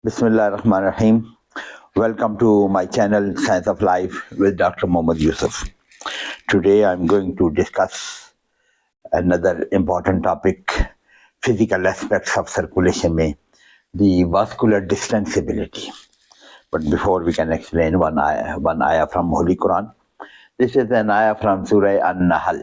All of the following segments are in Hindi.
Bismillahirrahmanirrahim. Welcome to my channel Science of Life with Dr. Mohammad Yusuf. Today I'm going to discuss another important topic, physical aspects of circulation, the vascular distensibility. But before we can explain one ayah from Holy Quran. This is an ayah from Surah An-Nahl.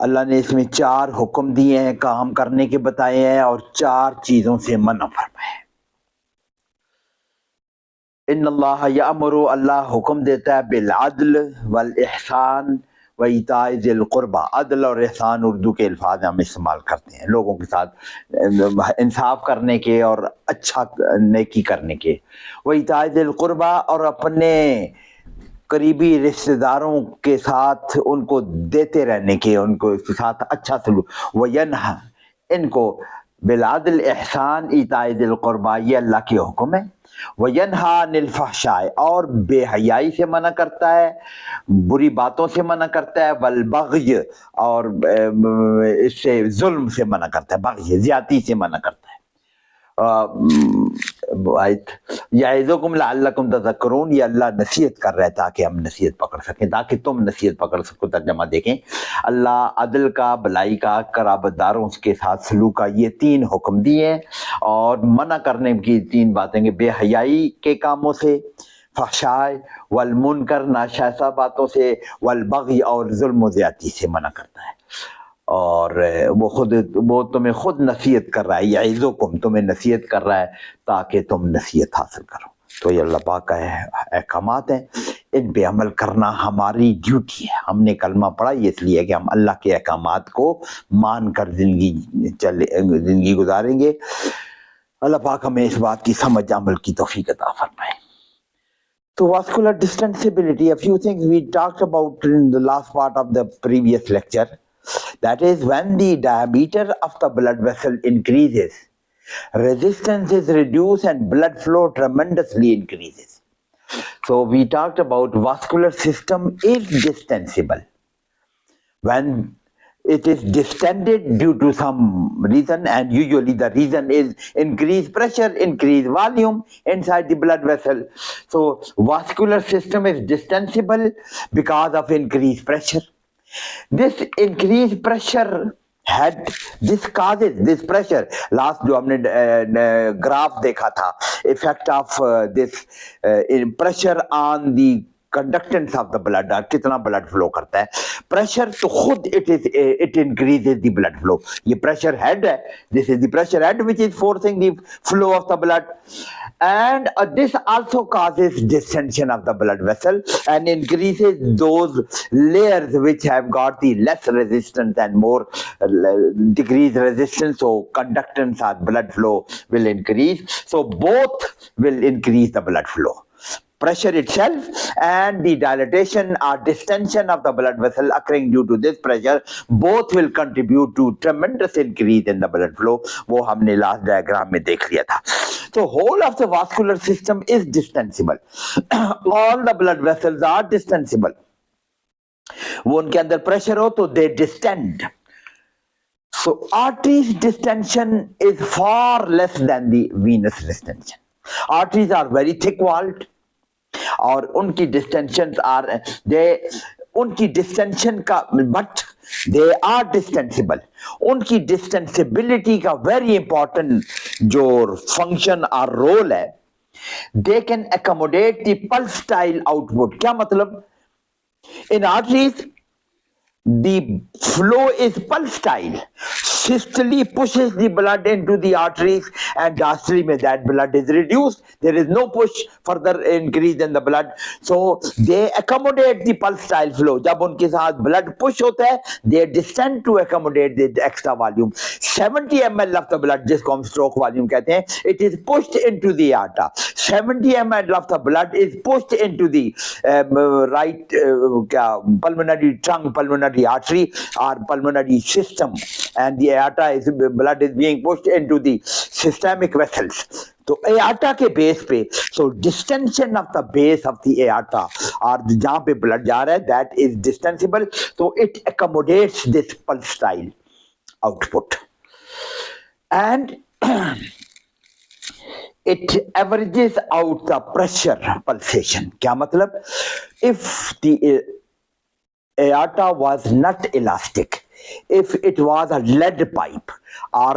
अल्लाह ने इसमें 4 हुक्म दिए हैं, काम करने के बताए हैं और 4 चीजों से मना फरमाया है. इन्नल्लाह यअमुरु, अल्लाह हुक्म देता है, बिल अदल वल इहसान व इताए ज़िल कुर्बा. अदल और एहसान उर्दू के अल्फाज हम इस्तेमाल करते हैं लोगों के साथ इंसाफ करने के और अच्छा नेकी करने के. व इताए ज़िल कुर्बा, और अपने करीबी रिश्तेदारों के साथ उनको देते रहने के, उनको साथ अच्छा सलूक. व यनहा, इनको बिलादिल एहसान इताए ज़िल कुर्बा, ये अल्लाह के हुक्म है. वयनहा अनिल फहशाए, और बेहयाई से मना करता है, बुरी बातों से मना करता है. वल बग़य, और इससे जुल्म से मना करता है, बग़य ज्यादती से मना करता है. याइज़ुकुम लअल्लकुम तज़क्करून, ये अल्लाह नसीहत कर रहा है ताकि हम नसीहत पकड़ सकें, ताकि तुम नसीहत पकड़ सको. तर्जमा देखें, अल्लाह अदल का, भलाई का, कराबतदारों के साथ सलूक का ये 3 हुक्म दिए हैं और मना करने की 3 बातें कि बेहयाई के कामों से, फहशाए वल मुनकर, नाशाइसा बातों से, वल बग़य, और जुल्म ज़्यादती से मना करता है. और वो तुम्हें खुद नसीहत कर रहा है, याइज़ुकुम, तुम्हें नसीहत कर रहा है ताकि तुम नसीहत हासिल करो. तो ये अल्लाह पाक का अहकामात हैं, इन पे अमल करना हमारी ड्यूटी है. हमने कलमा पढ़ा ये इसलिए कि हम अल्लाह के अहकामात को मान कर जिंदगी गुजारेंगे. अल्लाह पाक हमें इस बात की समझ अमल की तौफीक अता फरमाए. So vascular distensibility, a few things we talked about in the last part of the previous lecture. That is, when the diameter of the blood vessel increases, resistance is reduced and blood flow tremendously increases. So we talked about vascular system is distensible. When it is distended due to some reason, and usually the reason is increased pressure, increased volume inside the blood vessel. So vascular system is distensible because of increased pressure. This increased pressure causes this pressure. Last जो हमने ग्राफ देखा था, effect of this pressure on the conductance of the blood, कितना blood flow करता है. Pressure तो खुद it increases the blood flow. ये pressure head है, this is the pressure head which is forcing the flow of the blood, and this also causes distension of the blood vessel and increases those layers which have got the less resistance and more decreased resistance. So conductance or blood flow will increase. So both will increase the blood flow. Pressure itself and the dilatation or distension of the blood vessel occurring due to this pressure, both will contribute to tremendous increase in the blood flow. वो हमने last diagram में देख लिया था. So whole of the vascular system is distensible. All the blood vessels are distensible. वो उनके अंदर pressure हो तो they distend. So arteries distension is far less than the venous distension. Arteries are very thick walled, और उनकी डिस्टेंशन उनकी डिस्टेंशन का, बट दे आर डिस्टेंसिबल. उनकी डिस्टेंसिबिलिटी का वेरी इंपॉर्टेंट जो फंक्शन और रोल है, they can accommodate the pulsatile output. क्या मतलब? In arteries the flow is pulsatile. Systole pushes the blood into the arteries, and diastole में that blood is reduced. There is no push further increase in the blood. So they accommodate the pulsatile flow. जब उनके साथ blood push होता है, they distend to accommodate the extra volume. 70 ml of the blood, जिसको हम stroke volume कहते हैं, it is pushed into the aorta. 70 ml of the blood is pushed into the right pulmonary trunk, pulmonary artery or pulmonary system, and the aorta is blood is being pushed into the systemic vessels. तो एआर्टा के बेस पे so distension of the base of the aorta और जहां पे ब्लड जा रहा है दैट इज डिस्टेंसिबल, तो it accommodates this pulsatile output and it averages out the pressure pulsation. क्या मतलब? If the aorta was not elastic, if it was a lead pipe or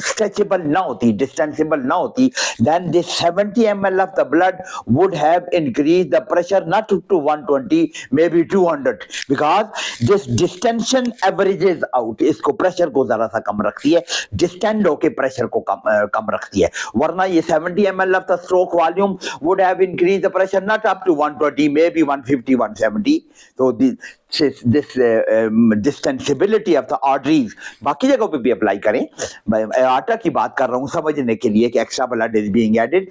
stretchable ना होती, distensible ना होती, then this 70 ml of the blood would have increased the pressure not to 120, maybe 200, because this distension averages out, इसको pressure को जरा सा कम रखती है, distend होके pressure को कम रखती है, वरना ये 70 ml of the stroke volume would have increased the pressure not up to 120, maybe 150, 170. So this distensibility of the arteries बाकी जगहों पे भी अप्लाई करें. मैं आर्टा की बात कर रहा हूँ समझने के लिए कि extra blood is being added.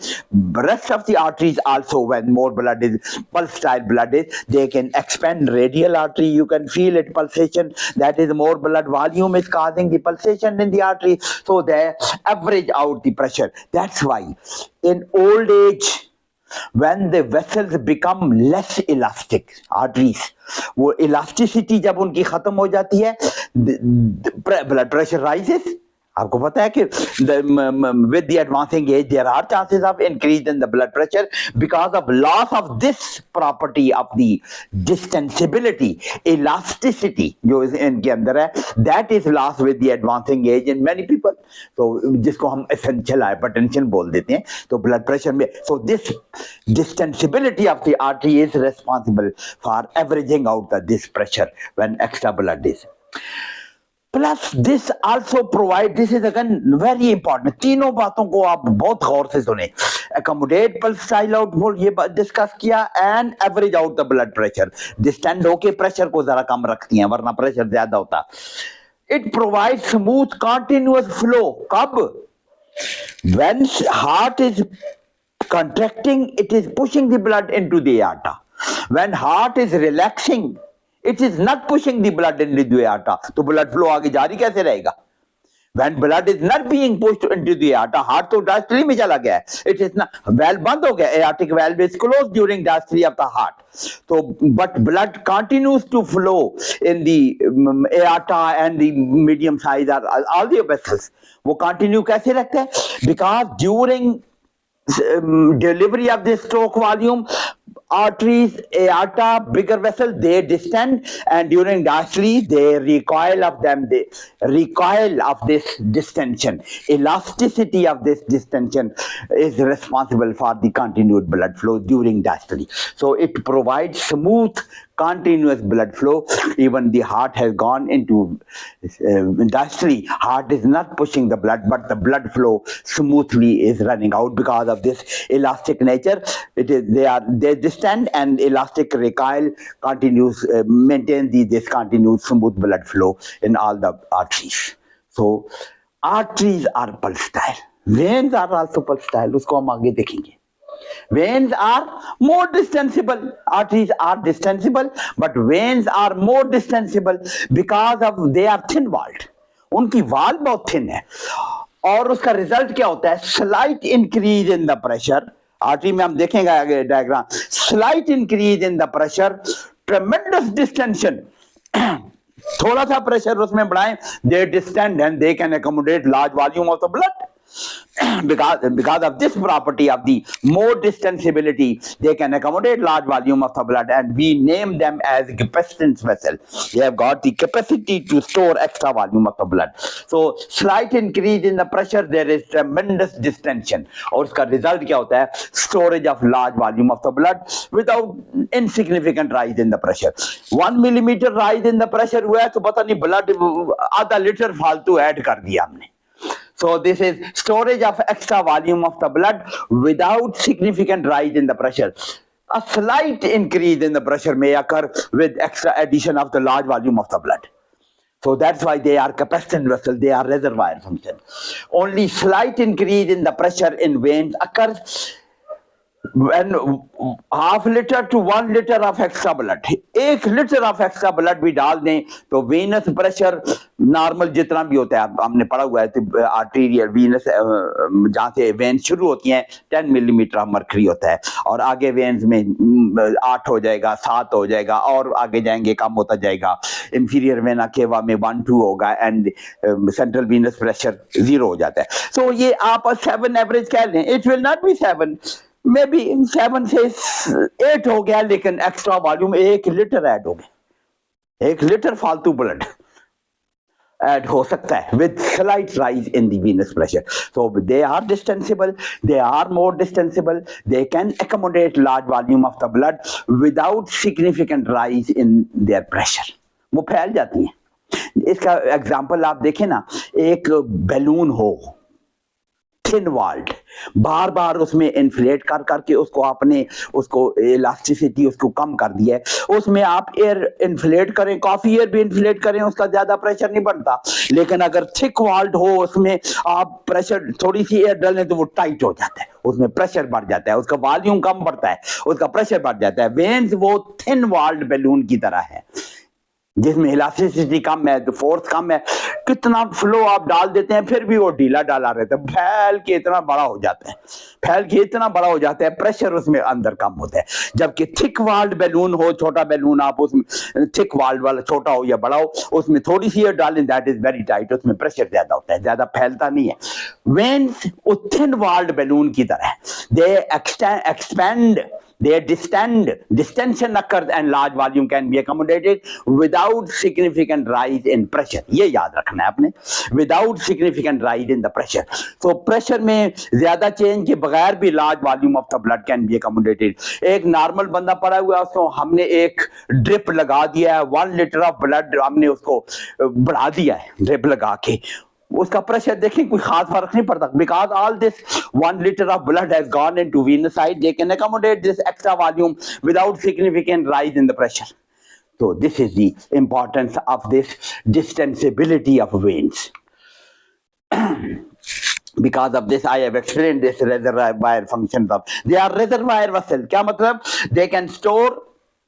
Rest of the arteries also, when more blood is pulsatile blood is, they can expand radial artery. You can feel it pulsation. That is, more blood volume is causing the pulsation in the artery. So they average out the pressure. That's why in old age, when the vessels become less elastic, arteries, वो elasticity जब उनकी खत्म हो जाती है, blood pressure rises. आपको पता है कि with the advancing age there are chances of increase in the blood pressure because of loss of this property of the distensibility, elasticity जो इनके अंदर है, that is lost with the advancing age in many people. तो जिसको हम essential hypertension बोल देते हैं, तो blood pressure में, so this distensibility of the artery is responsible for averaging out this pressure when extra blood is. Plus this also provide, this is again very important, तीनों बातों को आप बहुत गौर से सुने. Accommodate pulsatile output ये डिस्कस किया and average out the blood pressure. Distend होके pressure को जरा कम रखती हैं वरना pressure ज्यादा होता. It provides smooth continuous flow. कब? When heart is contracting, it is pushing the blood into the aorta. When heart is relaxing, it is not pushing the blood into the aorta. तो blood flow आगे जारी कैसे रहेगा? When blood is not being pushed into the aorta, heart तो diastole में चला गया है. It is not, valve बंद हो गया. Aortic valve is closed during diastole of the heart. So, but blood continues to flow in the aorta and the medium size or all the vessels. वो continue कैसे रखते हैं? Because during delivery of this stroke volume, arteries, aorta, bigger vessels, they distend, and during diastole, they recoil of them, they recoil of this distension. Elasticity of this distension is responsible for the continued blood flow during diastole. So it provides smooth, continuous blood flow. Even the heart has gone into diastole, heart is not pushing the blood, but the blood flow smoothly is running out because of this elastic nature. It is they distend and elastic recoil continues, maintain this continuous smooth blood flow in all the arteries. So arteries are pulsatile. Veins are also pulsatile. उसको हम आगे देखेंगे. Veins are more distensible. Arteries are distensible, but veins are more distensible because of they are thin walled. उनकी वाल बहुत thin है और उसका रिजल्ट क्या होता है? Slight increase in the pressure. Artery में हम देखेंगे आगे diagram. Slight increase in the pressure, tremendous distension. थोड़ा सा प्रेशर उसमें बढ़ाएं, they distend and they can accommodate large volume of the blood. because of this property of the more distensibility, they can accommodate large volume of the blood, and we name them as capacitance vessel. They have got the capacity to store extra volume of the blood. So slight increase in the pressure, there is tremendous distension, और उसका result क्या होता है? Storage of large volume of the blood without insignificant rise in the pressure. 1 millimeter rise in the pressure हुआ है तो पता नहीं blood आधा लीटर फालतू ऐड कर दिया हमने. So this is storage of extra volume of the blood without significant rise in the pressure. A slight increase in the pressure may occur with extra addition of the large volume of the blood. So that's why they are capacitance vessel, they are reservoir function. Only slight increase in the pressure in veins occurs when half litre to 1 litre of extra blood, 1 litre of extra blood भी डाल दें तो वेनस प्रेशर नॉर्मल जितना भी होता है, हमने पढ़ा हुआ है आर्टीरियल वीनस जहाँ से वेन शुरू होती हैं 10 मिलीमीटर ऑफ मर्करी होता है और आगे वेन्स में 8 हो जाएगा, 7 हो जाएगा और आगे जाएंगे कम होता जाएगा. इंफीरियर वेना केवा में 1-2 होगा एंड सेंट्रल वीनस प्रेशर 0 हो जाता है. सो ये आप 7 एवरेज कह लें, it will not be 7, may be 7 से 8 हो गया, लेकिन एक्स्ट्रा वॉल्यूम 1 लीटर ऐड हो गया, 1 लीटर फालतू ब्लड ऐड हो सकता है with slight rise in the venous pressure. So they are distensible, they are more distensible, they can accommodate large volume of the blood without significant rise in their pressure. वो फैल जाती हैं. इसका एग्जाम्पल आप देखें ना, एक बैलून हो थिन वाल्ड, बार बार उसमें इन्फ्लेट कर करके उसको आपने उसको इलास्टिसिटी उसको कम कर दिया है, उसमें आप एयर इन्फ्लेट करें, काफी एयर भी इन्फ्लेट करें, उसका ज्यादा प्रेशर नहीं बनता. लेकिन अगर थिक वाल्ड हो उसमें आप प्रेशर थोड़ी सी एयर डालें तो वो टाइट हो जाता है, उसमें प्रेशर बढ़ जाता है, उसका वॉल्यूम कम बढ़ता है, उसका प्रेशर बढ़ जाता है. वेन्स वो थिन वाल्ड बैलून की तरह है जिसमें इलास्टिसिटी कम है, तो फोर्स कम है, कितना फ्लो आप डाल देते हैं फिर भी वो ढीला डाला रहता है, फैल के इतना बड़ा हो जाता है, फैल के इतना बड़ा हो जाता है, प्रेशर उसमें अंदर कम होता है. जबकि थिक वाल्ड बैलून हो, छोटा बैलून आप उसमें थिक वाल्ड वाला छोटा हो या बड़ा हो, उसमें थोड़ी सी एयर डालें, दैट इज वेरी टाइट, उसमें प्रेशर ज्यादा होता है, ज्यादा फैलता नहीं है. वेन्स थिन वाल्ड बैलून की तरह, दे expand, their distension occurs and large volume can be accommodated without significant rise in pressure. ये याद रखना है आपने, without significant rise in the pressure. So pressure में ज्यादा चेंज के बगैर भी large volume of the blood can be accommodated. एक नॉर्मल बंदा पड़ा हुआ है, उसको हमने एक ड्रिप लगा दिया है, 1 लीटर ऑफ ब्लड हमने उसको बढ़ा दिया है ड्रिप लगा के, उसका प्रेशर देखें कोई खास फर्क नहीं पड़ता, because all this 1 litre of blood has gone into venous side, they can accommodate this extra volume without significant rise in the pressure. So this is the importance of this distensibility of veins. Because of this I have explained this reservoir functions of, they are reservoir vessel. क्या मतलब? They can store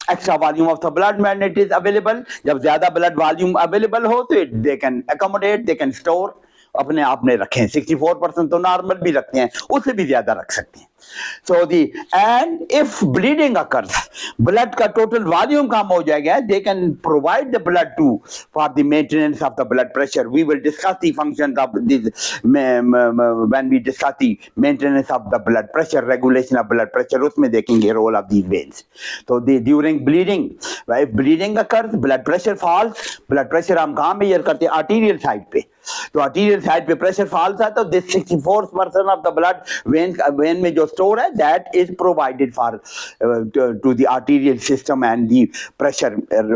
extra volume of the blood when it is available. जब ज्यादा blood volume available हो तो they can accommodate, they can store, अपने आप में रखें. 64% तो नॉर्मल भी रखते हैं, उससे भी ज्यादा रख सकते हैं. So the and if bleeding occurs, blood का total volume कम हो जाएगा, they can provide the blood to for the maintenance of the blood pressure. We will discuss the functions of this when we discuss the maintenance of the blood pressure, regulation of blood pressure, उसमें देखेंगे role of these veins. So the during bleeding, if bleeding occurs, blood pressure falls. blood pressure हम कहाँ measure करते हैं? arterial side पे. तो arterial side पे pressure falls है, तो this 64% of the blood vein में जो store है, that is provided for to the arterial system, and the pressure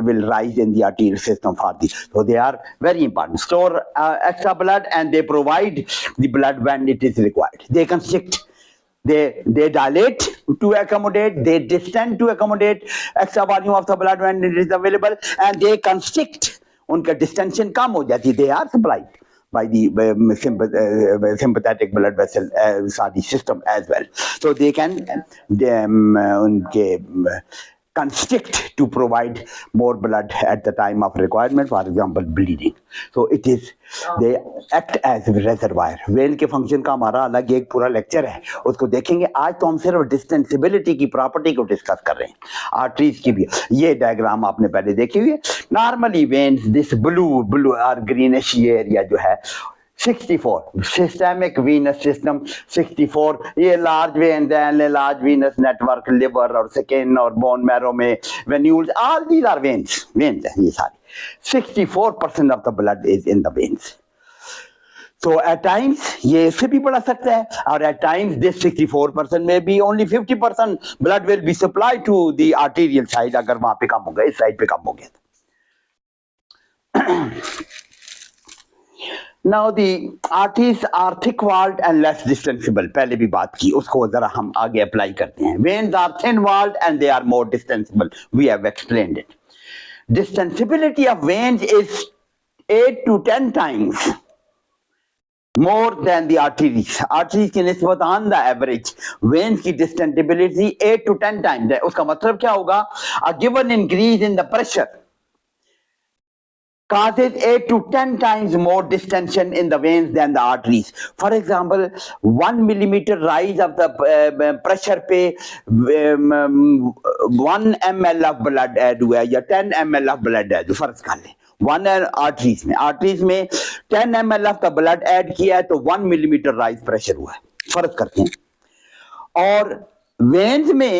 will rise in the arterial system for the, so they are very important. Store extra blood and they provide the blood when it is required. They constrict, they dilate to accommodate, they distend to accommodate extra volume of the blood when it is available, and they constrict, उनका distension कम हो जाती है. They are supplied by the sympathetic blood vessel system as well. So they can constrict to provide more blood at the time of requirement, for example bleeding. So it is, they act as reservoir. When के फंक्शन का हमारा अलग एक पूरा लेक्चर है, उसको देखेंगे. आज तो हम सिर्फ डिस्टेंसिबिलिटी की प्रॉपर्टी को डिस्कस कर रहे हैं, आर्टरीज की भी. ये डायग्राम आपने पहले देखी हुई है. नॉर्मली वेन्स, दिस ब्लू और ग्रीनिश ये एरिया जो है 64 सिस्टेमिक वीनस सिस्टम 64, ये लार्ज वेन्स हैं, लार्ज वीनस नेटवर्क, लिवर और स्किन और बोन मैरो में venules, all these are veins हैं ये सारी. 64% of the blood is in the veins. So at times ये इससे भी बढ़ा सकता है, और at times this 64% में भी only 50% blood will be supplied to the arterial side, अगर वहां पे कम हो गया, इस साइड पे कम हो गया. Now the arteries are thick walled and less distensible. पहले भी बात की, उसको जरा हम आगे अप्लाई करते हैं. Veins are thin walled and they are more distensible. We have explained it. Distensibility of veins is 8 to 10 times more than the arteries. Arteries की निस्बत ऑन द एवरेज वेन्स की डिस्टेंसिबिलिटी 8 to 10 times है. उसका मतलब क्या होगा? A given increase in the pressure causes 8 to 10 times more distension in the veins than the arteries. For example, 1 millimeter rise of the pressure पे 1 ml of blood add हुआ है या 10 ml of blood add, फर्ज कर ले 1 आर्टरीज में 10 ml of the blood add किया है तो 1 millimeter rise pressure हुआ है, फर्ज करते हैं. और वेन्स में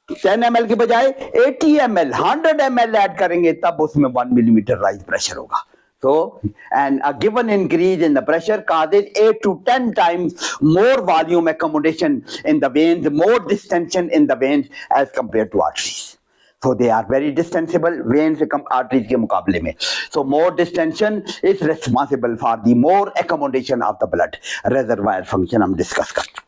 10 ml के बजाय 80 ml 100 ml ऐड करेंगे तब उसमें 1 millimeter राइज प्रेशर होगा. So, and a given increase in the pressure causes 8 to 10 times more volume accommodation in the veins, more distension in the veins as compared to arteries. So they are very distensible veins arteries के मुकाबले में. So more distension is responsible for the more accommodation of the blood. Reservoir function हम डिस्कस करते हैं.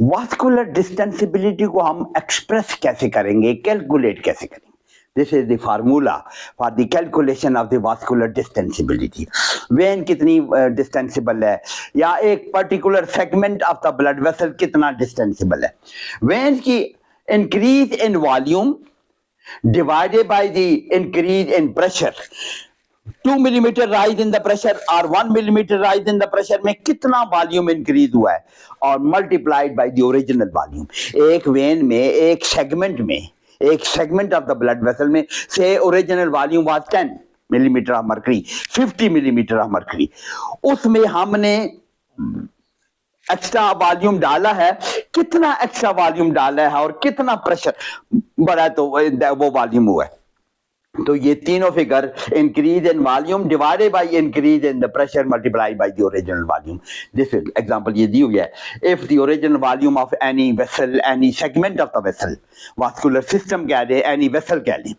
वास्कुलर डिस्टेंसिबिलिटी को हम एक्सप्रेस कैसे करेंगे, कैलकुलेट कैसे करेंगे? This is the formula for the calculation of the vascular distensibility. When कितनी डिस्टेंसिबल है या एक particular segment of the blood vessel कितना डिस्टेंसिबल है. वेन्स की increase in volume divided by the increase in pressure. 2 millimeter rise in the pressure और 1 millimeter rise in the pressure में कितना वॉल्यूम इंक्रीज हुआ है और multiplied by the original volume. एक वेन में एक segment of the blood vessel में से original volume was 10 millimeter of mercury, 50 millimeter of mercury. उसमें हमने एक्स्ट्रा वॉल्यूम डाला है, कितना एक्स्ट्रा वॉल्यूम डाला है और कितना प्रेशर बढ़ा तो वो वॉल्यूम हुआ है. तो ये तीनों figure increase in volume divided by increase in the pressure multiply by the original volume. This example ये दी हुई है. If the original volume of any vessel, any segment of the vessel, vascular system कह दे, एनी वेसल कह दे,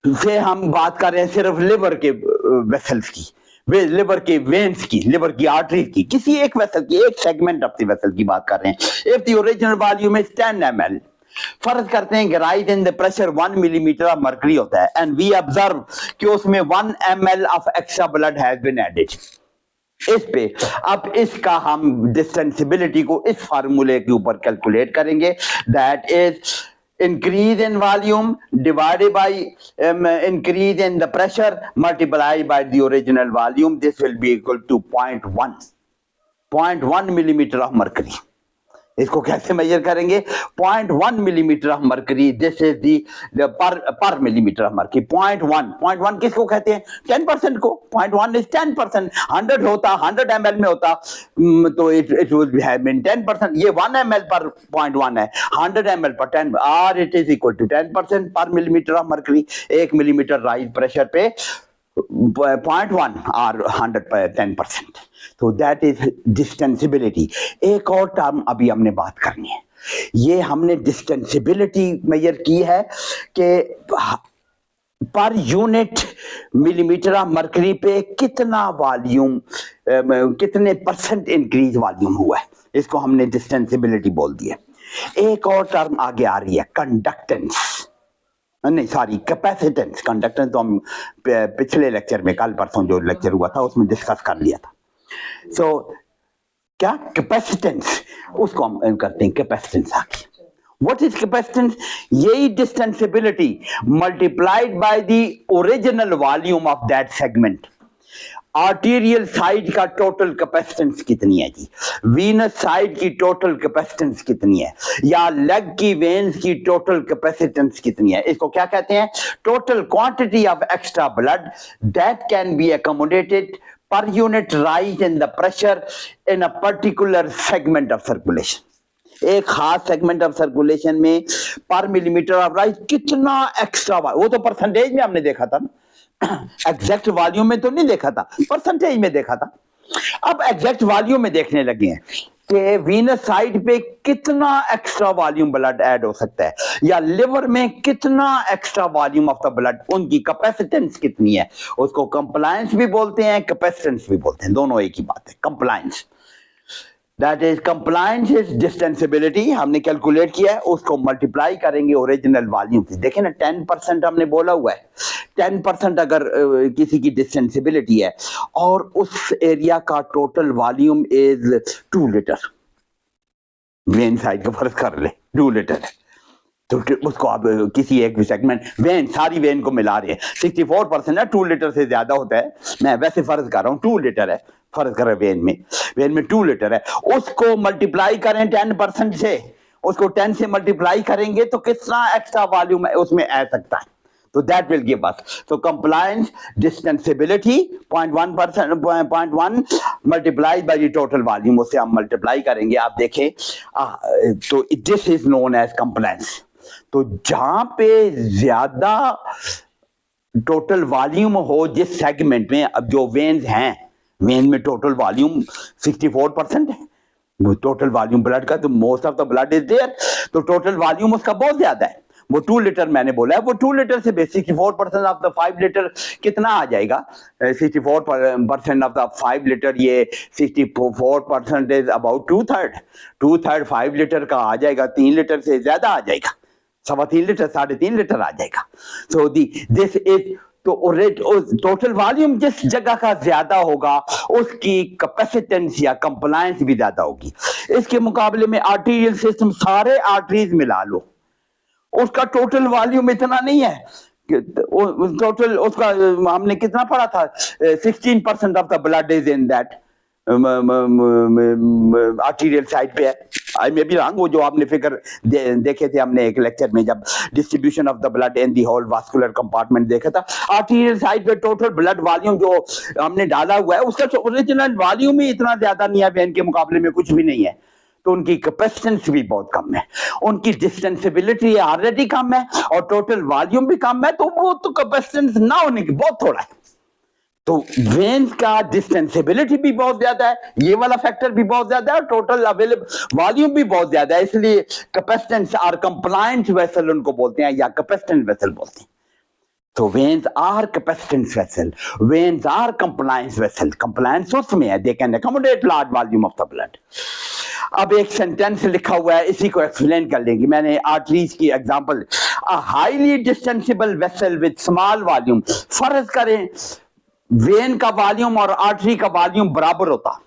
से हम बात कर रहे हैं सिर्फ लिवर के वेसल्स की, लिवर के वेन्स की, लिवर की आर्टरीज की, किसी एक वेसल की, एक सेगमेंट ऑफ द वेसल की बात कर रहे हैं. If the original volume is 10 ml, फर्ज करते हैं कि rise in the pressure 1 millimeter of mercury होता है एंड वी ऑब्जर्व कि उसमें 1 ml of extra blood has been added. इस पे अब इसका हम डिस्टेंसिबिलिटी को इस फार्मूले के ऊपर कैलकुलेट करेंगे. That is increase in volume divided by increase in the pressure multiplied by the original volume. This will be equal to 0.1 millimeter of mercury. इसको कैसे मेजर करेंगे? 0.1 millimeter of mercury. This is the पर मिलीमीटर ऑफ मर्करी. 0.1 किसको कहते हैं? 10% को. 0.1 इज 10%. 100 होता, 100 ml में होता तो इट वुड हैव बीन 10%. ये 1 ml पर 0.1 है, 100 ml पर 10 और इट इज इक्वल टू 10% पर millimetre of mercury. 1 millimetre rise pressure पे 0.1 और 100 पर 10%. तो दैट इज डिस्टेंसिबिलिटी. एक और टर्म अभी हमने बात करनी है. ये हमने डिस्टेंसिबिलिटी मेजर की है कि per unit millimetre of mercury पे कितना वॉल्यूम, कितने परसेंट इंक्रीज वॉल्यूम हुआ है, इसको हमने डिस्टेंसिबिलिटी बोल दिया. एक और टर्म आगे आ रही है, कंडक्टेंस, नहीं सॉरी कैपेसिटेंस. कंडक्टेंस तो हम पिछले लेक्चर में, कल परसों जो लेक्चर हुआ था उसमें डिस्कस कर लिया था. सो क्या कैपेसिटेंस, उसको हम करते हैं कैपेसिटेंस आगे. What is capacitance? यही distensibility multiplied by the original volume of that segment. Arterial side का टोटल कैपेसिटेंस कितनी है जी, वीनस साइड की टोटल कैपेसिटेंस कितनी है, या लेग की वेन्स की टोटल कैपेसिटेंस कितनी है, इसको क्या कहते हैं? Total quantity of extra blood that can be accommodated per unit rise in the pressure in a particular segment of circulation. एक खास सेगमेंट ऑफ सर्कुलेशन में पर मिलीमीटर ऑफ राइज कितना एक्स्ट्रा, वो तो परसेंटेज में हमने देखा था ना, एग्जैक्ट वॉल्यूम में तो नहीं देखा था, परसेंटेज में देखा था. अब एग्जैक्ट वॉल्यूम में देखने लगे हैं कि वीनस साइड पे कितना एक्स्ट्रा वॉल्यूम ब्लड ऐड हो सकता है, या लिवर में कितना extra volume of the blood, उनकी कैपेसिटेंस कितनी है. उसको कंप्लायंस भी बोलते हैं, कैपेसिटेंस भी बोलते हैं, दोनों एक ही बात है, compliance. That is compliance is distensibility, हमने कैलकुलेट किया है, उसको मल्टीप्लाई करेंगे ओरिजिनल वॉल्यूम से। देखें ना 10% हमने बोला हुआ है, 10% अगर किसी की डिस्टेंसिबिलिटी है और उस एरिया का total volume is 2 litre, when side का फर्ज कर ले 2 लीटर है, तो उसको आप किसी एक सेगमेंट वेन, सारी वेन को मिला रहे हैं, 64% है, 2 लीटर से ज्यादा होता है, मैं वैसे फर्ज कर रहा हूँ 2 लीटर है, फर्ज कर रहे हैं वेन में 2 लीटर है, उसको मल्टीप्लाई करें 10% से, उसको 10 से मल्टीप्लाई करेंगे तो कितना एक्स्ट्रा वॉल्यूम उसमें आ सकता है, तो दैट विल गिव अस, तो compliance distensibility 0.1% 0.1 multiplied by the total volume, उससे हम मल्टीप्लाई करेंगे, आप देखें तो this is known as compliance. तो जहां पे ज्यादा टोटल वॉल्यूम हो जिस सेगमेंट में, अब जो वेन्स हैं, वेन में टोटल वॉल्यूम 64% है टोटल वॉल्यूम ब्लड का, तो most of the blood is there, तो टोटल वॉल्यूम उसका बहुत ज्यादा है, वो 2 लीटर मैंने बोला है, वो 2 लीटर से 64% ऑफ द 5 लीटर कितना आ जाएगा, 64% ऑफ द 5 लीटर, ये 64% इज अबाउट 2/3 5 लीटर का आ जाएगा, 3 लीटर से ज्यादा आ जाएगा, 3.25 लीटर 3.5 लीटर आ जाएगा। सो दिस इज, तो टोटल वॉल्यूम जिस जगह का ज्यादा होगा उसकी कैपेसिटेंस या कंप्लायंस भी ज्यादा होगी। इसके मुकाबले में आर्टेरियल सिस्टम, सारे आर्टरीज मिला लो, उसका टोटल वॉल्यूम इतना नहीं है, टोटल उसका हमने कितना पढ़ा था, 16% of the blood is in that arterial side पे है, आई मे बी रॉन्ग, वो जो आपने फिगर देखे थे हमने एक लेक्चर में, जब distribution of the blood in the whole vascular compartment देखा था, आर्टीरियल साइड पे टोटल ब्लड वॉल्यूम जो हमने डाला हुआ है उसका ओरिजिनल वॉल्यूम ही इतना ज्यादा नहीं है, वेन के मुकाबले में कुछ भी नहीं है, तो उनकी कैपेसिटेंस भी बहुत कम है, उनकी डिस्टेंसिबिलिटी ऑलरेडी कम है और टोटल वॉल्यूम भी कम है, तो वो तो कैपेसिटेंस ना होने की बहुत थोड़ा है, तो वेन्स का डिस्टेंसिबिलिटी भी बहुत ज्यादा है, ये वाला फैक्टर भी बहुत ज्यादा है, और टोटल अवेलेबल वॉल्यूम भी बहुत ज्यादा है, इसलिए कैपेसिटेंस और कंप्लायंट वेसल उनको बोलते हैं या कैपेसिटेंट वेसल बोलते हैं। तो veins are capacitance vessel, veins are compliance vessel, compliance उसमें है, they can accommodate large volume of the blood. अब एक सेंटेंस लिखा हुआ है, इसी को एक्सप्लेन कर लेंगे, मैंने आर्टरीज की example, a highly distensible vessel with small volume, फर्ज करें वेन का वॉल्यूम और आर्टरी का वॉल्यूम बराबर होता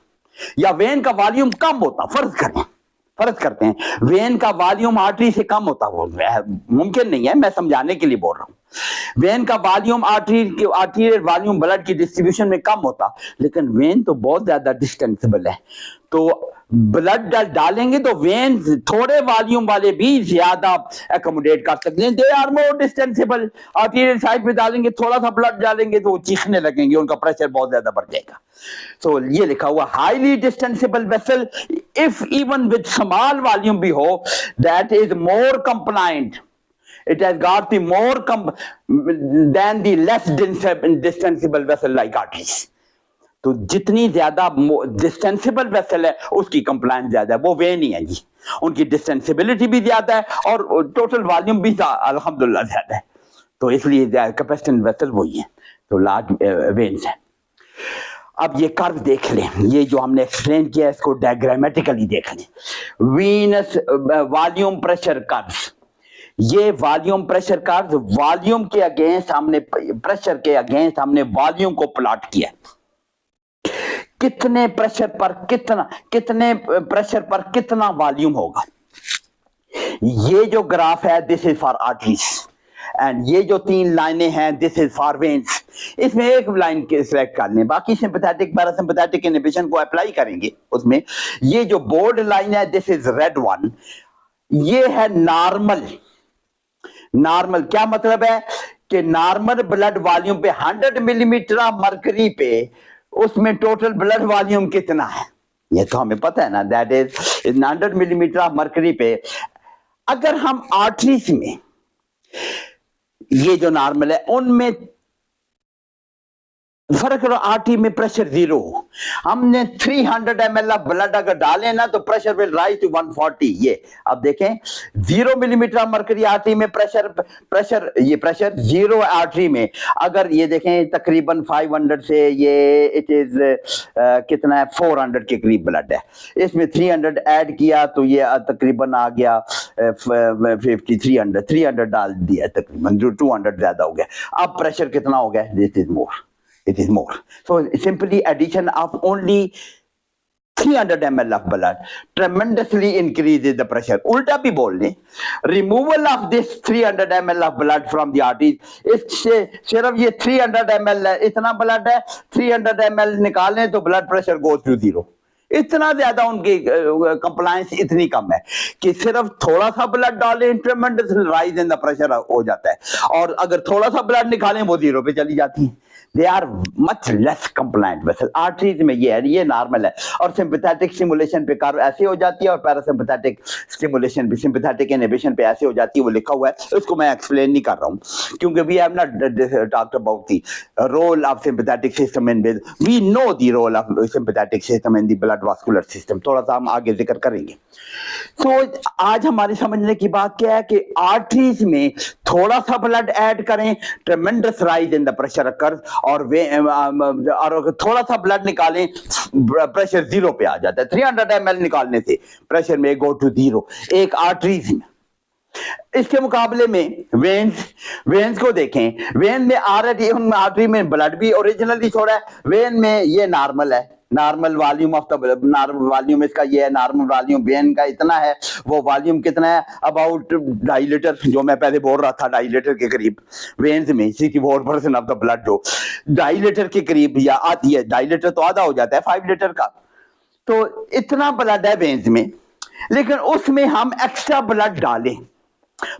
या वेन का वॉल्यूम कम होता, फर्ज करते हैं वेन का वॉल्यूम आर्टरी से कम होता, वो मुमकिन नहीं है, मैं समझाने के लिए बोल रहा हूं, वेन का वॉल्यूम आर्टीरियल वॉल्यूम ब्लड की डिस्ट्रीब्यूशन में कम होता, लेकिन वेन तो बहुत ज्यादा डिस्टेंसिबल है, तो ब्लड डालेंगे तो वेन थोड़े वॉल्यूम वाले भी ज्यादा एकोमोडेट कर सकते हैं, they are more distensible, arterial side में डालेंगे, थोड़ा सा ब्लड डालेंगे तो वो चीखने लगेंगे, उनका प्रेशर बहुत ज्यादा बढ़ जाएगा। सो ये लिखा हुआ highly distensible vessel, if even with small volume भी हो, that is more compliant, it has got the more than the less distensible vessel like arteries। तो जितनी ज्यादा डिस्टेंसिबल वेसल है उसकी कंप्लायंस ज्यादा है, वो वे नहीं है जी, उनकी डिस्टेंसिबिलिटी भी ज्यादा है और टोटल वॉल्यूम भी अल्हम्दुलिल्लाह ज्यादा है, तो इसलिए कैपेसिटेंट वेसल वही है, तो लार्ज वेन्स है। अब ये कर्व देख लें, ये जो हमने एक्सप्लेन किया है इसको डायग्रामेटिकली देख लें, वीनस वॉल्यूम प्रेशर कर्व्स, ये वॉल्यूम प्रेशर कर्व, वॉल्यूम के अगेंस्ट हमने, प्रेशर के अगेंस्ट हमने वॉल्यूम को प्लॉट किया, कितने प्रेशर पर कितना वॉल्यूम होगा। ये जो ग्राफ है this is for arteries, and ये जो 3 लाइनें हैं दिस इज फॉर वेन्स, इसमें एक लाइन के सिलेक्ट कर लें, बाकी सिंपैथेटिक पैरासिम्पैथेटिक इनहिबिशन को अप्लाई करेंगे उसमें। ये जो बोल्ड लाइन है दिस इज रेड वन, ये है नॉर्मल। नॉर्मल क्या मतलब है कि नॉर्मल ब्लड वॉल्यूम पे 100 मिलीमीटर मरकरी पे उसमें टोटल ब्लड वॉल्यूम कितना है, ये तो हमें पता है ना, दैट इज 100 मिलीमीटर मरकरी पे। अगर हम आर्टरीज में ये जो नॉर्मल है उनमें फर्क करो आरटी में प्रेशर 0, हमने 300 ml ऑफ ब्लड अगर डाले ना तो प्रेशर विल राइज टू 140। ये अब देखें 0 मिलीमीटर मरकरी आरटी में ये प्रेशर 0 आर्टरी में, अगर ये देखें तकरीबन 500 से ये इट इज कितना है 400 के करीब ब्लड है, इसमें 300 ऐड किया तो ये तकरीबन आ गया 300 डाल दिया तकरीबन, जो 200 ज्यादा हो गया। अब प्रेशर कितना हो गया, this is more, it is more. So simply addition of only 300 ml of blood tremendously increases the pressure. उल्टा भी बोल लें, removal of this 300 ml of blood from the arteries, इससे सिर्फ ये 300 ml है, इतना ब्लड है, 300 ml निकालें तो ब्लड प्रेशर goes to 0। इतना ज्यादा उनकी कंप्लायंस इतनी कम है कि सिर्फ थोड़ा सा ब्लड डालें ट्रेमेंडस राइज इन द प्रेशर हो जाता है, और अगर थोड़ा सा ब्लड निकालें वो 0 पे चली जाती है। They are much less compliant vessel. Arteries में ये है, ये नॉर्मल है, और सिंपैथेटिक स्टिमुलेशन पे कर्व ऐसे हो जाती है, और पैरासिम्पैथेटिक स्टिमुलेशन पे, सिंपैथेटिक इनहिबिशन पे ऐसे हो जाती है। वो लिखा हुआ है, उसको मैं एक्सप्लेन नहीं कर रहा हूँ क्योंकि we have not talked about the role of sympathetic system in with, we know the role of sympathetic system in the blood vascular system, थोड़ा सा हम आगे जिक्र करेंगे। तो आज हमारी समझने की बात क्या है कि आर्टरीज में थोड़ा सा ब्लड ऐड करें, ट्रेमेंडस rise in the pressure occurs, और थोड़ा सा ब्लड निकालें प्रेशर 0 पे आ जाता है। 300 ml निकालने से प्रेशर में गो टू 0 एक आर्टरीज में। इसके मुकाबले में वेन्स को देखें, वेन में आर्टरी में ब्लड भी ओरिजिनली थोड़ा है, वेन में ये नॉर्मल है, normal volume of the normal volume इसका ये है, नॉर्मल वॉल्यूम वेन का इतना है, वो वॉल्यूम कितना है अबाउट 2.5 लीटर, जो मैं पहले बोल रहा था 2.5 लीटर के करीब वेन्स में 64% ऑफ द ब्लड जो 2.5 लीटर के करीब या आती है, 2.5 लीटर तो आधा हो जाता है 5 लीटर का, तो इतना ब्लड है वेन्स में, लेकिन उसमें हम एक्स्ट्रा ब्लड डालें,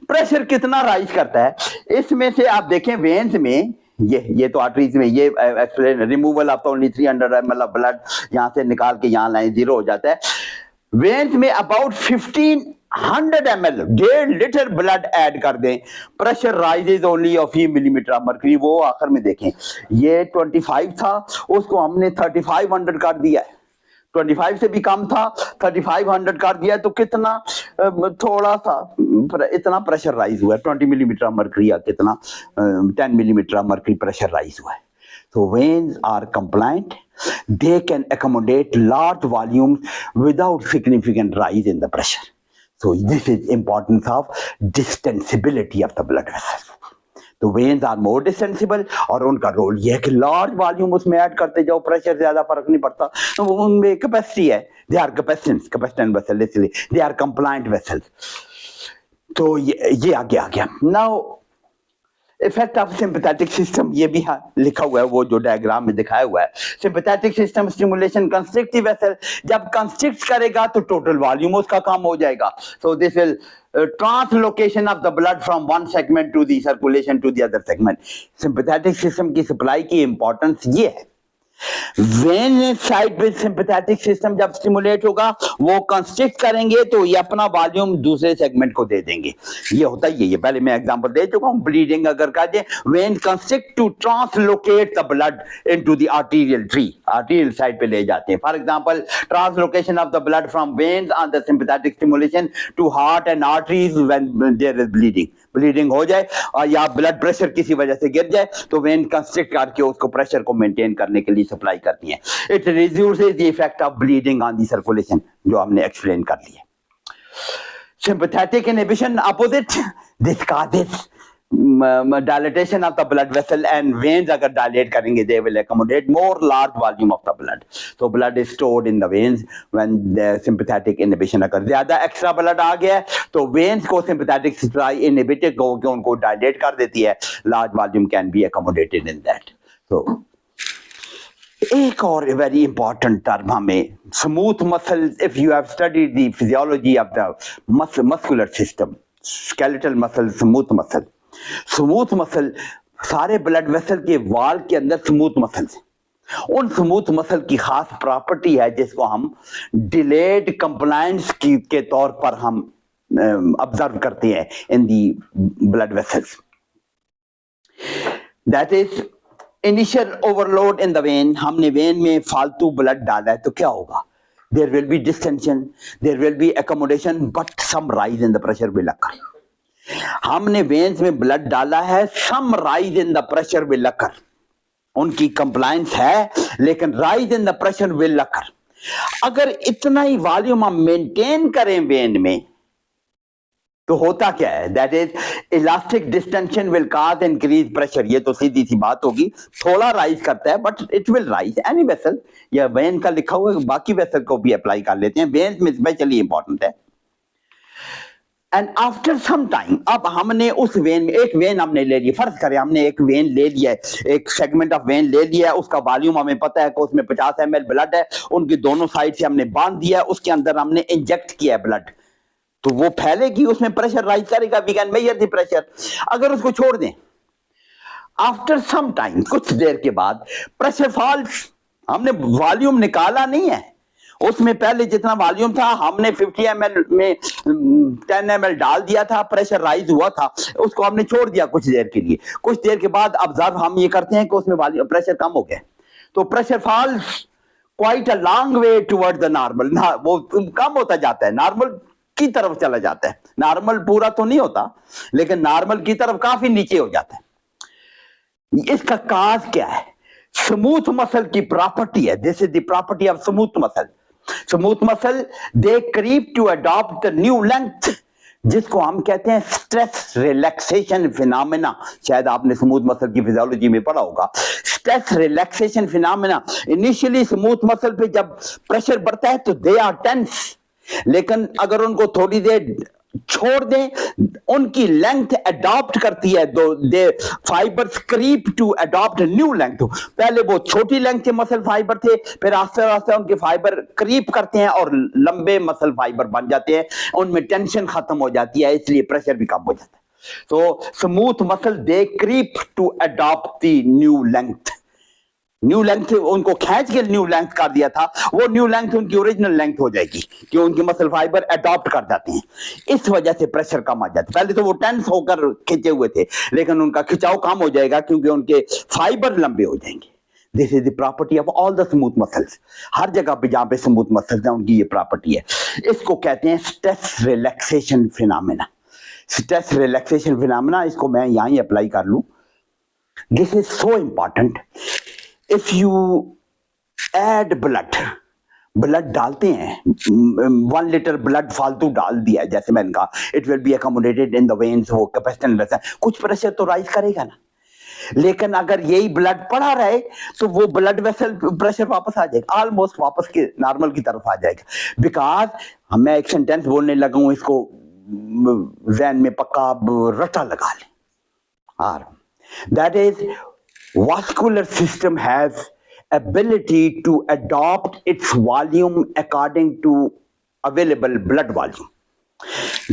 प्रेशर कितना राइज करता है। इसमें से आप देखें वेन्स में ये तो आर्टरीज में ये explain, removal of only 300 ml of blood, यहां से निकाल के यहां लाइन 0 हो जाता है। वेन्स में about 1500 ml 1.5 litre blood add कर दें, pressure rises only of few millimetre of mercury. वो आखिर में देखें ये 25 था, उसको हमने 3500 कर दिया है, 25 से भी कम था, 3500 कर दिया, तो कितना थोड़ा सा इतना प्रेशर राइज हुआ है, 20 मिलीमीटर मर्करी या कितना 10 मिलीमीटर मर्करी प्रेशर राइज हुआ है। So veins are compliant, they can accommodate large volumes without significant rise in the pressure. So this is importance of distensibility of the blood vessels. तो वेन्स आर मोर डिस्टेंसिबल, और उनका रोल यह है कि लार्ज वॉल्यूम उसमें ऐड करते जाओ, प्रेशर ज्यादा फर्क नहीं पड़ता, तो उनमें कैपेसिटी है, दे आर कैपेसिटेंट वेसल, इसलिए दे आर कंप्लायंट वेसल्स। तो ये आगे आ गया। Now effect of sympathetic system, ये भी लिखा हुआ है, वो जो डायग्राम में दिखाया हुआ है। Sympathetic system stimulation constrictive vessel, जब कंस्ट्रिक्ट करेगा तो टोटल वॉल्यूम उसका कम हो जाएगा। So this will translocation of the blood from one segment to the circulation to the other segment. Sympathetic system की सप्लाई की इंपॉर्टेंस ये है। वेन साइड पे सिंपैथेटिक सिस्टम जब स्टिमुलेट होगा, वो कंस्ट्रिक्ट करेंगे तो ये अपना वॉल्यूम दूसरे सेगमेंट को दे देंगे। ये होता ही है, ये पहले मैं एग्जांपल दे चुका हूं। ब्लीडिंग अगर कर दे, vein constrict to translocate the blood into the arterial tree, arterial side पे ले जाते हैं। For example translocation of the blood from veins on the sympathetic stimulation to heart and arteries when there is bleeding हो जाए, और या ब्लड प्रेशर किसी वजह से गिर जाए, तो वेन कंस्ट्रिक्ट करके उसको प्रेशर को मेंटेन करने के लिए सप्लाई करती हैं। It reduces the effect of bleeding on the circulation, जो हमने एक्सप्लेन कर लिया। Sympathetic inhibition opposite, this causes dilatation of the blood vessel, and veins अगर dilate करेंगे they will accommodate more large volume of the blood, so blood is stored in the veins when the sympathetic inhibition अगर ज्यादा extra blood आ गया है तो veins को sympathetic supply inhibited होकर उनको dilate कर देती है, large volume can be accommodated in that. So एक और वेरी इंपॉर्टेंट टर्म हमें, smooth muscle, if you have studied the physiology of the muscular system, skeletal muscle, smooth muscle, smooth muscle सारे ब्लड वेसल के वॉल के अंदर स्मूथ मसल, उन स्मूथ मसल की खास प्रॉपर्टी है जिसको हम डिलेड कंप्लायंस के तौर पर हम ऑब्जर्व करते हैं in the blood vessels. That is initial overload in the vein, हमने वेन में फालतू ब्लड डाला है तो क्या होगा? There will be distension, there will be accommodation, but some rise in the pressure will occur. हमने वेन्स में ब्लड डाला है, some rise in the pressure will occur. उनकी कंप्लायंस है लेकिन rise in the pressure will occur. अगर इतना ही वॉल्यूम हम मेंटेन करें वेन में तो होता क्या है? That is elastic distension will cause increase pressure. ये तो सीधी सी बात होगी, थोड़ा राइज करता है but it will rise. Any vessel, या वेन का लिखा हुआ है, बाकी वेसल को भी अप्लाई कर लेते हैं, वेन में स्पेशली इंपॉर्टेंट है। एंड आफ्टर सम टाइम, अब हमने उस वेन में, एक वेन हमने ले ली, फर्ज करें हमने एक वेन ले लिया है, एक सेगमेंट ऑफ वेन ले लिया है, उसका वॉल्यूम हमें पता है कि उसमें 50 ml ब्लड है, उनकी दोनों साइड से हमने बांध दिया है, उसके अंदर हमने इंजेक्ट किया है ब्लड, तो वो फैलेगी, उसमें प्रेशर राइज करेगा, we can measure the pressure. अगर उसको छोड़ दें, आफ्टर सम टाइम, कुछ देर के बाद प्रेशर फॉल्स, हमने वॉल्यूम निकाला नहीं है, उसमें पहले जितना वॉल्यूम था हमने 50 ml में 10 ml डाल दिया था, प्रेशर राइज हुआ था, उसको हमने छोड़ दिया कुछ देर के लिए। कुछ देर के बाद ऑब्जर्व हम ये करते हैं कि उसमें वॉल्यूम, प्रेशर कम हो गया, तो pressure falls quite a long way toward the normal, वो कम होता जाता है, नॉर्मल की तरफ चला जाता है। नॉर्मल पूरा तो नहीं होता लेकिन नॉर्मल की तरफ काफी नीचे हो जाता है। इसका काज क्या है? स्मूथ मसल की प्रॉपर्टी है, this is the property of smooth muscle. Smooth muscle they creep to adopt the new length, जिसको हम कहते हैं स्ट्रेस रिलैक्सेशन फिनोमेना। शायद आपने स्मूथ मसल की फिजियोलॉजी में पढ़ा होगा, stress relaxation phenomena. Initially smooth muscle पे जब प्रेशर बढ़ता है तो दे आर टेंस, लेकिन अगर उनको थोड़ी देर छोड़ दें, उनकी लेंथ अडॉप्ट करती है, they fibres creep to adopt new length. पहले वो छोटी लेंथ के मसल फाइबर थे, फिर आस्ते आस्ते उनके फाइबर क्रीप करते हैं और लंबे मसल फाइबर बन जाते हैं, उनमें टेंशन खत्म हो जाती है, इसलिए प्रेशर भी कम हो जाता है। तो smooth muscle they creep to adopt the new length. New length, उनको खींच के न्यू लेंथ कर दिया था, वो न्यू लेंथ उनकी ओरिजिनल लेंथ हो जाएगी क्योंकि उनके मसल फाइबर अडॉप्ट कर जाते हैं, इस वजह से प्रेशर कम आ जाता है। पहले तो वो टेंस होकर खिंचे हुए थे लेकिन उनका खिंचाव कम हो जाएगा क्योंकि उनके फाइबर लंबे हो जाएंगे। This is the property of all the smooth muscles. हर जगह पे जहां पे स्मूथ मसल्स हैं उनकी ये प्रॉपर्टी है। इसको कहते हैं stress relaxation phenomena. Stress relaxation phenomena, इसको मैं यहां ही अप्लाई कर लूं। This is so important. If you add blood डालते हैं, 1 लीटर ब्लड फालतू डाल दिया, जैसे मैंने कहा, it will be accommodated in the veins, वो कैपेसिटेंस रहता है, कुछ प्रेशर तो राइज करेगा ना। लेकिन अगर यही ब्लड पड़ा रहे तो वो ब्लड वेसल प्रेशर वापस आ जाएगा, ऑलमोस्ट वापस के नॉर्मल की तरफ आ जाएगा। बिकॉज मैं एक सेंटेंस बोलने लगा हूं, इसको जहन में पक्का रटा लगा लें। और that is vascular system has ability to adopt its volume according to available blood volume।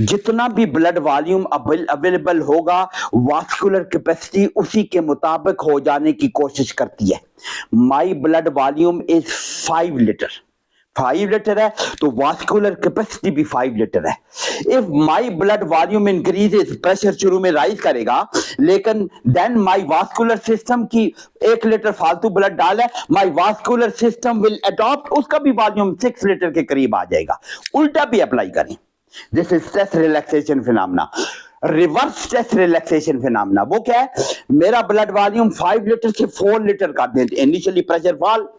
जितना भी ब्लड वॉल्यूम अवेलेबल होगा, वास्कुलर कैपेसिटी उसी के मुताबिक हो जाने की कोशिश करती है। My blood volume is 5 litre, 5 litre है तो वास्कुलर कैपेसिटी भी 5 लीटर है। If my blood volume increases, pressure शुरू में राइज करेगा लेकिन देन माई वास्कुलर सिस्टम की 1 लीटर फालतू ब्लड डाल है, माई वास्कुलर सिस्टम विल अडॉप्ट, उसका भी वॉल्यूम 6 लीटर के करीब आ जाएगा। उल्टा भी अप्लाई करें, this is stress relaxation phenomena. Reverse stress relaxation phenomena वो क्या है? मेरा ब्लड वॉल्यूम 5 लीटर से 4 लीटर कर दें, इनिशियली प्रेशर फॉल,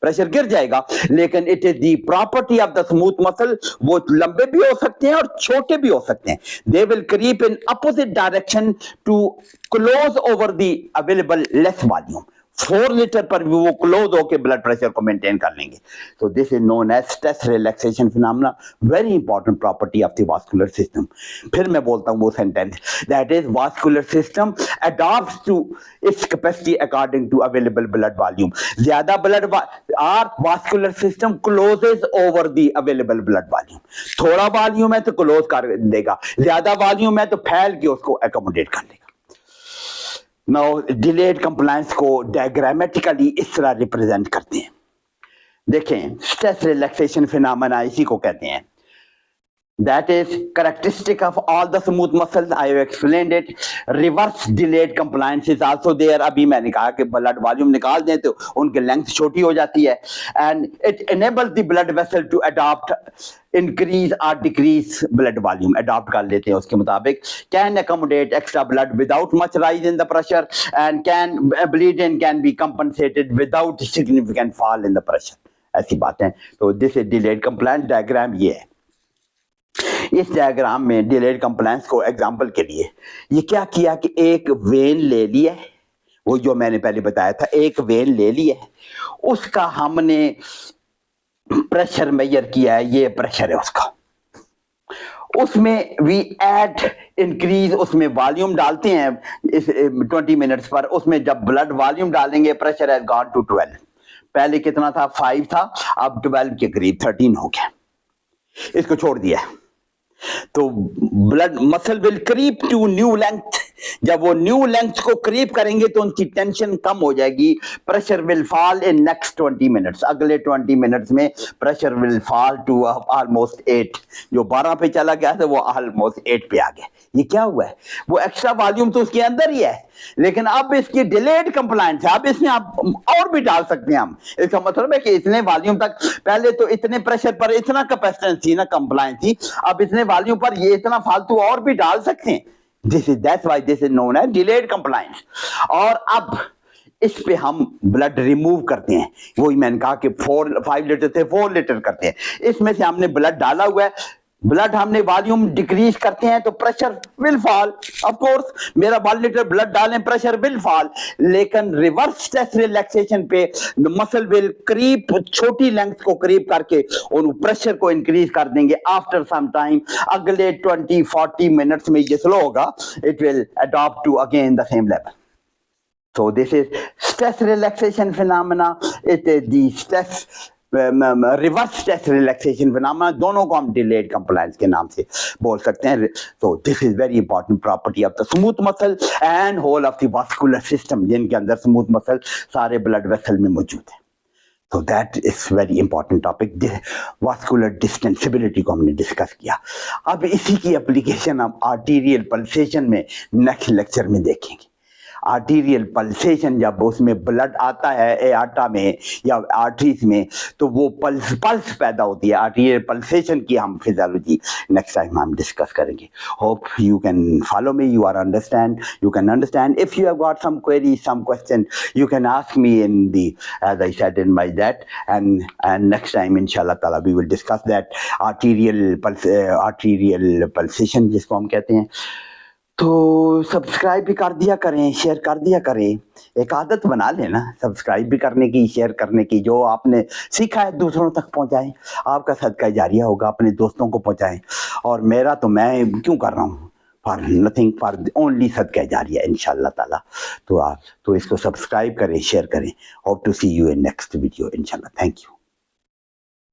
प्रेशर गिर जाएगा, लेकिन it is the property of the smooth muscle, वो लंबे भी हो सकते हैं और छोटे भी हो सकते हैं। They will creep in opposite direction to close over the available less volume. 4 litre पर भी वो क्लोज होकर ब्लड प्रेशर को मेंटेन कर लेंगे। तो this is known as stress relaxation phenomena, very important property of the vascular system. फिर मैं बोलता हूं वो sentence, that is vascular system adopts to its capacity according to available blood volume. ज्यादा blood are vascular system closes over the available blood volume. थोड़ा वॉल्यूम है तो क्लोज कर देगा, ज्यादा वॉल्यूम है तो फैल के उसको एकोमोडेट कर लेगा। नाउ डिलेड कंप्लायंस को डायग्रामेटिकली इस तरह रिप्रेजेंट करते हैं। देखें, स्ट्रेस रिलैक्सेशन फिनोमेना इसी को कहते हैं। That is characteristic of all the smooth muscles. I have explained it. Reverse delayed compliance is also there. अभी मैंने कहा कि blood volume निकाल दें तो उनकी length छोटी हो जाती है, and it enables the blood vessel to adapt, increase or decrease blood volume. Adapt कर लेते हैं उसके मुताबिक. Can accommodate extra blood without much rise in the pressure, and can bleeding can be compensated without significant fall in the pressure. ऐसी बातें. तो this is delayed compliance diagram ये है. इस डायग्राम में डिलेड कंप्लायंस को एग्जांपल के लिए ये क्या किया कि एक वेन ले लिया, वो जो मैंने पहले बताया था, एक वेन ले लिया, उसका हमने प्रेशर मेजर किया है, ये प्रेशर है उसका, उसमें वी ऐड इंक्रीज, उसमें वॉल्यूम डालते हैं इस 20 मिनट्स पर, उसमें जब ब्लड वॉल्यूम डालेंगे प्रेशर हैज गॉन टू 12, पहले कितना था 5 था, अब 12 के करीब 13 हो गया, इसको छोड़ दिया, तो blood muscle will creep to new length, जब वो न्यू लेंथ को क्रीप करेंगे तो उनकी टेंशन कम हो जाएगी, pressure will fall in next 20 minutes, अगले 20 मिनट्स में pressure will fall to almost 8, जो 12 पे चला गया था वो ऑलमोस्ट 8 पे आ गया। ये क्या हुआ है, वो एक्स्ट्रा वॉल्यूम तो उसके अंदर ही है, लेकिन अब इसकी डिलेड कंप्लायंस है, अब इसमें आप और भी डाल सकते हैं हम, इसका मतलब है कि इतने वॉल्यूम तक, पहले तो इतने प्रेशर पर इतना कैपेसिटेंस थी ना, कंप्लायंस थी, अब इतने वॉल्यूम पर ये इतना फालतू और भी डाल सकते हैं, this is that's why this is known as delayed compliance. और अब इस पे हम ब्लड रिमूव करते हैं, वही मैंने कहा कि 5 लीटर से 4 लीटर करते हैं, इसमें से हमने ब्लड डाला हुआ है, ब्लड हमने वॉल्यूम डिक्रीज करते हैं तो pressure will fall, of course मेरा 1 लीटर ब्लड डालें प्रेशर विल फॉल, लेकिन रिवर्स स्ट्रेस रिलैक्सेशन पे मसल विल क्रीप, छोटी लेंथ को क्रीप करके और प्रेशर को इंक्रीज कर देंगे आफ्टर सम टाइम, अगले 20-40 मिनट्स में ये स्लो होगा, it will adopt to again the same level. So this is stress relaxation phenomena, it is the stress reverse stress relaxation phenomena, दोनों को हम डिलेड कंप्लायंस के नाम से बोल सकते हैं। तो this is very important property of the smooth muscle and whole of the vascular system, जिनके अंदर स्मूथ मसल सारे ब्लड वेसल में मौजूद है। तो that is very important topic, vascular distensibility को हमने डिस्कस किया। अब इसी की एप्लीकेशन हम आर्टीरियल पल्सेशन में नेक्स्ट लेक्चर में देखेंगे। आर्टीरियल पल्सेशन, जब उसमें ब्लड आता है एआर्टा में या आर्टरीज में, तो वो पल्स पैदा होती है, आर्टीरियल पल्सेशन की हम फिजियोलॉजी नेक्स्ट टाइम हम डिस्कस करेंगे। Hope you can follow me, you can understand. If you have got some query, some question, you can ask me in the, as I said in my that, and next time inshallah taala we will discuss that arterial pulsation जिसको हम कहते हैं। तो सब्सक्राइब भी कर दिया करें, शेयर कर दिया करें, एक आदत बना लेना सब्सक्राइब भी करने की, शेयर करने की, जो आपने सीखा है दूसरों तक पहुंचाएं, आपका सदका जारिया होगा, अपने दोस्तों को पहुंचाएं। और मेरा तो मैं क्यों कर रहा हूँ, फॉर नथिंग, फॉर ओनली सदका जारिया इंशाल्लाह ताला। तो आप तो इसको सब्सक्राइब करें, शेयर करें। Hope to see you in next video इंशाल्लाह। Thank you.